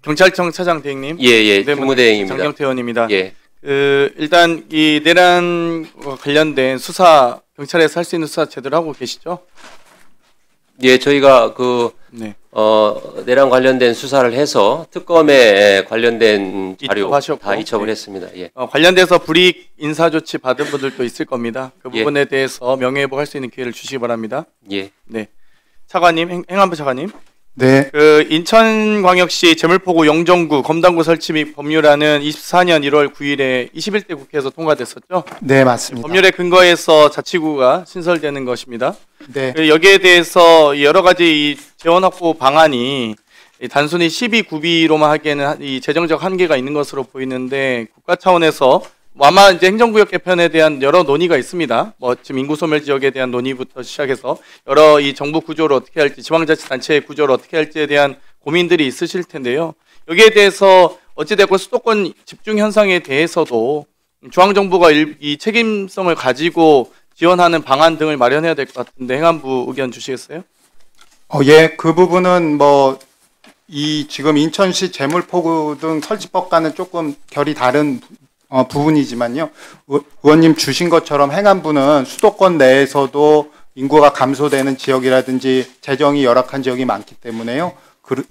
경찰청 차장 대행님. 예, 국무대행입니다. 장경태 의원입니다. 예. 일단 이 내란 관련된 수사 경찰에서 할 수 있는 수사 제대로 하고 계시죠? 예, 저희가 네. 내란 관련된 수사를 해서 특검에 관련된 자료 이첩하셨고, 다 이첩을 네. 했습니다. 예. 관련돼서 불이익 인사 조치 받은 분들도 있을 겁니다. 그 예. 부분에 대해서 명예회복할 수 있는 기회를 주시기 바랍니다. 예. 네. 차관님, 행안부 차관님. 네, 인천광역시 제물포구 영종구 검단구 설치 및 법률안은 24년 1월 9일에 21대 국회에서 통과됐었죠. 네 맞습니다. 법률에 근거해서 자치구가 신설되는 것입니다. 네, 여기에 대해서 여러 가지 이 재원 확보 방안이 단순히 12구비로만 하기에는 이 재정적 한계가 있는 것으로 보이는데 국가 차원에서 아마 이제 행정구역 개편에 대한 여러 논의가 있습니다. 지금 인구 소멸 지역에 대한 논의부터 시작해서 여러 이 정부 구조를 어떻게 할지, 지방자치단체의 구조를 어떻게 할지에 대한 고민들이 있으실 텐데요. 여기에 대해서 어찌됐건 수도권 집중 현상에 대해서도 중앙정부가 이 책임성을 가지고 지원하는 방안 등을 마련해야 될 것 같은데 행안부 의견 주시겠어요? 예, 그 부분은 지금 인천시 재물포구 등 설치법과는 조금 결이 다른 부분이지만요. 의원님 주신 것처럼 행안부는 수도권 내에서도 인구가 감소되는 지역이라든지 재정이 열악한 지역이 많기 때문에요.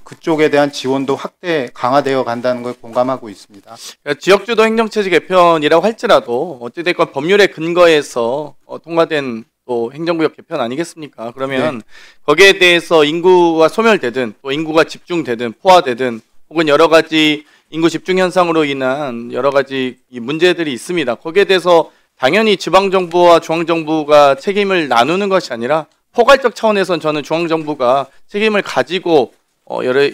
그쪽에 대한 지원도 강화되어 간다는 걸 공감하고 있습니다. 그러니까 지역주도 행정체제 개편이라고 할지라도 어찌됐건 법률에 근거해서 통과된 또 행정구역 개편 아니겠습니까? 그러면 네. 거기에 대해서 인구가 소멸되든 또 인구가 집중되든 포화되든 혹은 여러 가지 인구 집중 현상으로 인한 여러 가지 이 문제들이 있습니다. 거기에 대해서 당연히 지방정부와 중앙정부가 책임을 나누는 것이 아니라 포괄적 차원에선 저는 중앙정부가 책임을 가지고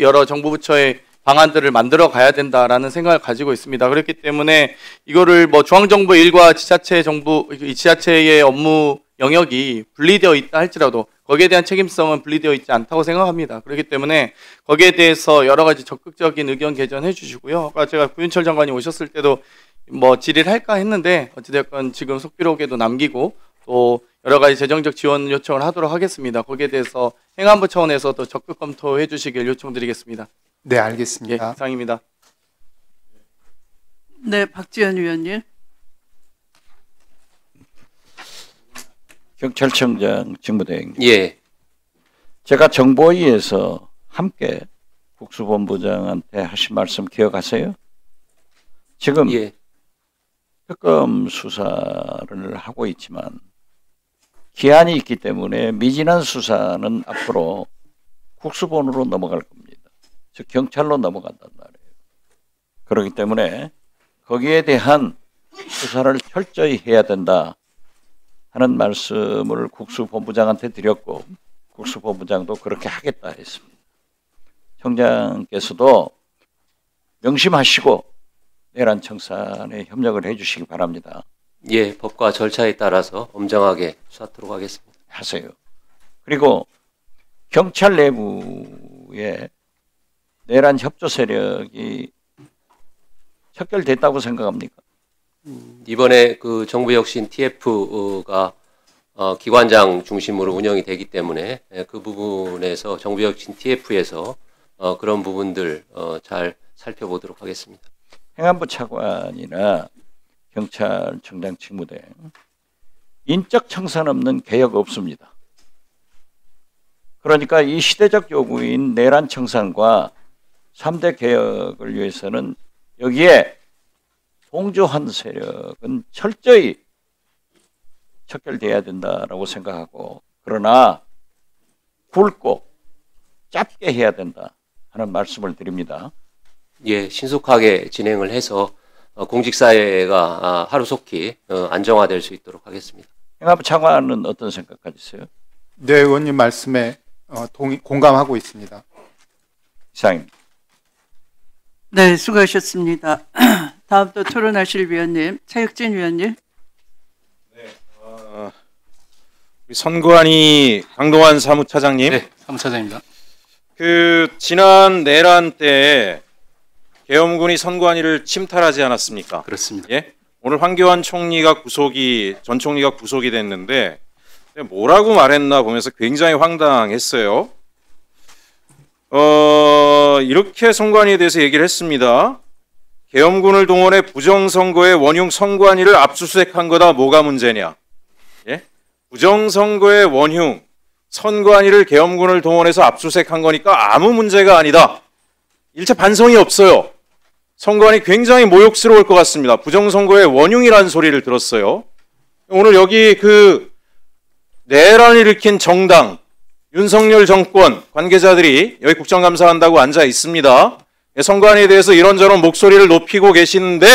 여러 정부 부처의 방안들을 만들어 가야 된다라는 생각을 가지고 있습니다. 그렇기 때문에 이거를 중앙정부 일과 지자체의 업무 영역이 분리되어 있다 할지라도 거기에 대한 책임성은 분리되어 있지 않다고 생각합니다. 그렇기 때문에 거기에 대해서 여러 가지 적극적인 의견 개전해 주시고요. 아까 제가 구윤철 장관이 오셨을 때도 질의를 할까 했는데 어찌됐건 지금 속기록에도 남기고 또 여러 가지 재정적 지원 요청을 하도록 하겠습니다. 거기에 대해서 행안부 차원에서도 적극 검토해 주시길 요청드리겠습니다. 네, 알겠습니다. 예, 이상입니다. 네, 박지원 의원님. 경찰청장 직무대행. 예. 제가 정보위에서 함께 국수본부장한테 하신 말씀 기억하세요? 지금 예. 특검 수사를 하고 있지만 기한이 있기 때문에 미진한 수사는 앞으로 국수본으로 넘어갈 겁니다. 즉 경찰로 넘어간단 말이에요. 그렇기 때문에 거기에 대한 수사를 철저히 해야 된다 하는 말씀을 국수본부장한테 드렸고 국수본부장도 그렇게 하겠다 했습니다. 청장께서도 명심하시고 내란 청산에 협력을 해주시기 바랍니다. 예, 법과 절차에 따라서 엄정하게 수사하도록 하겠습니다. 하세요. 그리고 경찰 내부에 내란 협조 세력이 척결됐다고 생각합니까? 이번에 정부혁신 TF가 기관장 중심으로 운영이 되기 때문에 그 부분에서 정부혁신 TF에서 그런 부분들 잘 살펴보도록 하겠습니다. 행안부 차관이나 경찰청장 직무대행 인적 청산 없는 개혁 없습니다. 그러니까 이 시대적 요구인 내란 청산과 3대 개혁을 위해서는 여기에 동조한 세력은 철저히 척결돼야 된다라고 생각하고 그러나 굵고 짧게 해야 된다 하는 말씀을 드립니다. 예, 신속하게 진행을 해서 공직사회가 하루속히 안정화될 수 있도록 하겠습니다. 행안부 차관은 어떤 생각 가지세요? 네, 의원님 말씀에 공감하고 있습니다. 이상입니다. 네, 수고하셨습니다. 다음 또 토론하실 위원님, 차혁진 위원님. 우리 선관위 강동원 사무차장님. 네, 사무차장입니다. 지난 내란 때 계엄군이 선관위를 침탈하지 않았습니까? 그렇습니다. 예? 오늘 황교안 전 총리가 구속이 됐는데 뭐라고 말했나 보면서 굉장히 황당했어요. 이렇게 선관위에 대해서 얘기를 했습니다. 계엄군을 동원해 부정선거의 원흉 선관위를 압수수색한 거다. 뭐가 문제냐? 예? 부정선거의 원흉 선관위를 계엄군을 동원해서 압수수색한 거니까 아무 문제가 아니다. 일체 반성이 없어요. 선관위 굉장히 모욕스러울 것 같습니다. 부정선거의 원흉이라는 소리를 들었어요. 오늘 여기 그 내란을 일으킨 정당 윤석열 정권 관계자들이 여기 국정감사한다고 앉아 있습니다. 선관위에 대해서 이런저런 목소리를 높이고 계시는데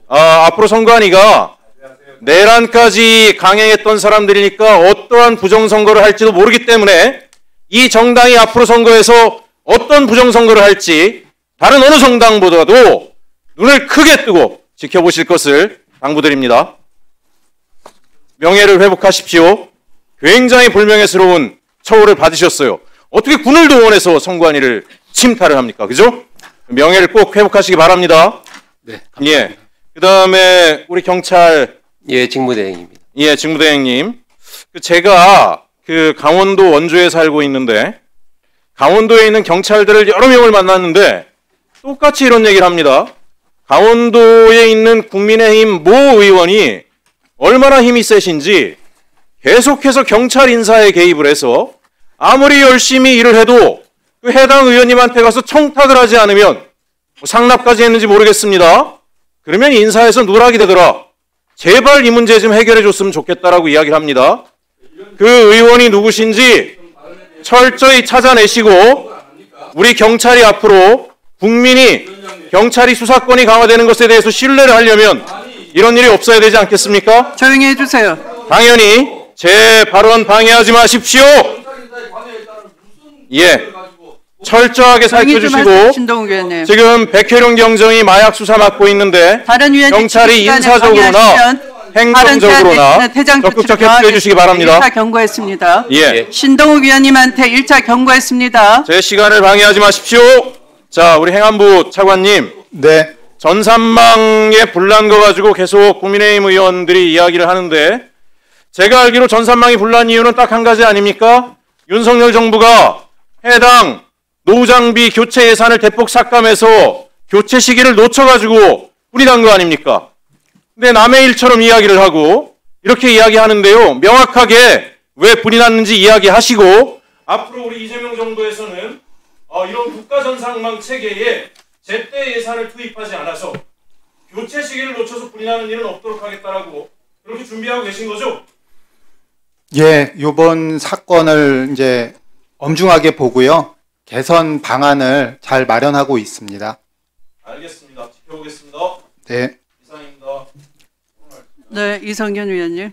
앞으로 선관위가 내란까지 강행했던 사람들이니까 어떠한 부정선거를 할지도 모르기 때문에 이 정당이 앞으로 선거에서 어떤 부정선거를 할지 다른 어느 정당보다도 눈을 크게 뜨고 지켜보실 것을 당부드립니다. 명예를 회복하십시오. 굉장히 불명예스러운 처우를 받으셨어요. 어떻게 군을 동원해서 선관위를 침탈을 합니까? 그죠? 명예를 꼭 회복하시기 바랍니다. 네. 예. 그 다음에 우리 경찰. 예, 직무대행입니다. 예, 직무대행님. 제가 그 강원도 원주에 살고 있는데 강원도에 있는 경찰들을 여러 명을 만났는데 똑같이 이런 얘기를 합니다. 강원도에 있는 국민의힘 모 의원이 얼마나 힘이 세신지 계속해서 경찰 인사에 개입을 해서 아무리 열심히 일을 해도 그 해당 의원님한테 가서 청탁을 하지 않으면 뭐 상납까지 했는지 모르겠습니다. 그러면 인사에서 누락이 되더라. 제발 이 문제 좀 해결해 줬으면 좋겠다라고 이야기를 합니다. 그 의원이 누구신지 철저히 찾아내시고 우리 경찰이 앞으로 국민이 경찰이 수사권이 강화되는 것에 대해서 신뢰를 하려면 이런 일이 없어야 되지 않겠습니까? 조용히 해주세요. 당연히 제 발언 방해하지 마십시오. 예, 철저하게 조용히 좀 하세요, 살펴주시고 신동욱 의원님. 지금 백혜룡 경정이 마약 수사 맡고 있는데 다른 의원님 경찰이 시간에 인사적으로나 방해하시면 행정적으로나 퇴장 적극적 조치 협조해 주시기 바랍니다. 1차 경고했습니다. 예, 신동욱 의원님한테 1차 경고했습니다. 제 시간을 방해하지 마십시오. 자, 우리 행안부 차관님, 네. 전산망에 불난 거 가지고 계속 국민의힘 의원들이 이야기를 하는데 제가 알기로 전산망이 불난 이유는 딱 한 가지 아닙니까? 윤석열 정부가 해당 노후장비 교체 예산을 대폭 삭감해서 교체 시기를 놓쳐가지고 불이 난 거 아닙니까? 근데 남의 일처럼 이야기를 하고 이렇게 이야기하는데요. 명확하게 왜 불이 났는지 이야기하시고 앞으로 우리 이재명 정부에서는 이런 국가전산망 체계에 제때 예산을 투입하지 않아서 교체 시기를 놓쳐서 불이 나는 일은 없도록 하겠다라고 그렇게 준비하고 계신 거죠? 예, 요번 사건을 이제 엄중하게 보고요. 개선 방안을 잘 마련하고 있습니다. 알겠습니다. 지켜보겠습니다. 네. 이상입니다. 네, 이성균 의원님.